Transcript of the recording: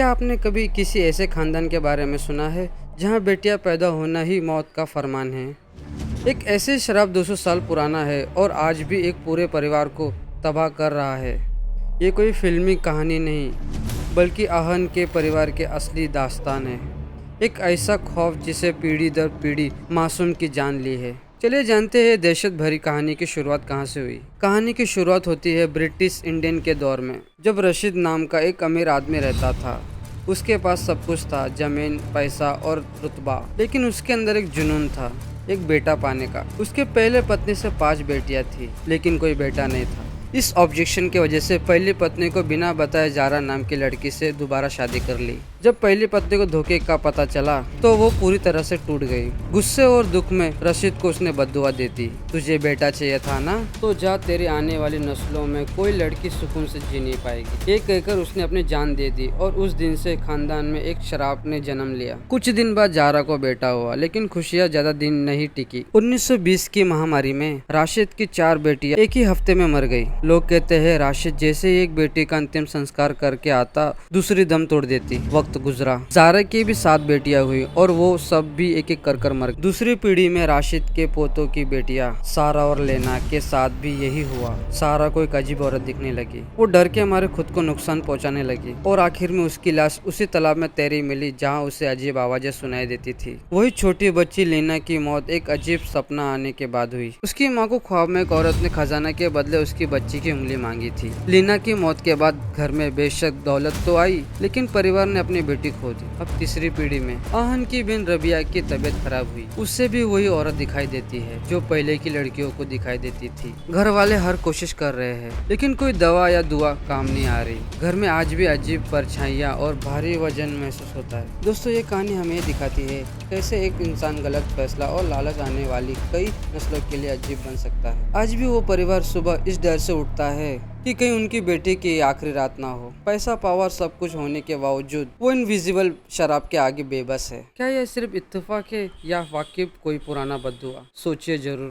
क्या आपने कभी किसी ऐसे खानदान के बारे में सुना है जहां बेटियां पैदा होना ही मौत का फरमान है। एक ऐसे शराब 200 साल पुराना है और आज भी एक पूरे परिवार को तबाह कर रहा है। ये कोई फिल्मी कहानी नहीं बल्कि आहन के परिवार के असली दास्तान है। एक ऐसा खौफ जिसे पीढ़ी दर पीढ़ी मासूम की जान ली है। चलिए जानते हैं दहशत भरी कहानी की शुरुआत कहाँ से हुई। कहानी की शुरुआत होती है ब्रिटिश इंडियन के दौर में, जब रशीद नाम का एक अमीर आदमी रहता था। उसके पास सब कुछ था, जमीन, पैसा और रुतबा, लेकिन उसके अंदर एक जुनून था, एक बेटा पाने का। उसके पहले पत्नी से 5 बेटियां थी, लेकिन कोई बेटा नहीं था। इस ऑब्जेक्शन की वजह से पहली पत्नी को बिना बताए जारा नाम की लड़की से दोबारा शादी कर ली। जब पहली पत्नी को धोखे का पता चला तो वो पूरी तरह से टूट गई। गुस्से और दुख में रशीद को उसने बद्दुआ दी थी, तुझे बेटा चाहिए था ना, तो जा, तेरी आने वाली नस्लों में कोई लड़की सुकून से जी नहीं पाएगी। ये कहकर उसने अपनी जान दे दी और उस दिन से खानदान में एक शराब ने जन्म लिया। कुछ दिन बाद जारा को बेटा हुआ, लेकिन खुशियाँ ज्यादा दिन नहीं टिकी। 1920 की महामारी में राशिद की 4 बेटियां एक ही हफ्ते में मर गई। लोग कहते हैं राशिद जैसे ही एक बेटी का अंतिम संस्कार करके आता, दूसरी दम तोड़ देती। वक्त गुजरा, जारा की भी 7 बेटियां हुई और वो सब भी एक एक कर मर गई। दूसरी पीढ़ी में राशिद के पोतों की बेटियां सारा और लेना के साथ भी यही हुआ। सारा को एक अजीब औरत दिखने लगी, वो डर के हमारे खुद को नुकसान पहुंचाने लगी और आखिर में उसकी लाश उसी तालाब में तैरी मिली जहाँ उसे अजीब आवाजें सुनाई देती थी। वही छोटी बच्ची लीना की मौत एक अजीब सपना आने के बाद हुई। उसकी माँ को ख्वाब में एक औरत ने खजाना के बदले उसकी बच्ची की उंगली मांगी थी। लीना की मौत के बाद घर में बेशक दौलत तो आई, लेकिन परिवार ने अपनी बेटी खो दी। अब तीसरी पीढ़ी में आहन की बिन रबिया की तबीयत खराब हुई। उससे भी वही औरत दिखाई देती है जो पहले की लड़कियों को दिखाई देती थी। घर वाले हर कोशिश कर रहे हैं, लेकिन कोई दवा या दुआ काम नहीं आ रही। घर में आज भी अजीब परछाइयाँ और भारी वजन महसूस होता है। दोस्तों, ये कहानी हमें ये दिखाती है कैसे एक इंसान गलत फैसला और लालच आने वाली कई नस्लों के लिए अजीब बन सकता है। आज भी वो परिवार सुबह इस डर से उठता है कि कहीं उनकी बेटी की आखिरी रात ना हो। पैसा, पावर, सब कुछ होने के बावजूद वो इनविजिबल शराब के आगे बेबस है। क्या यह सिर्फ इत्तेफाक है या वाकई कोई पुराना बद्दुआ? सोचिए जरूर।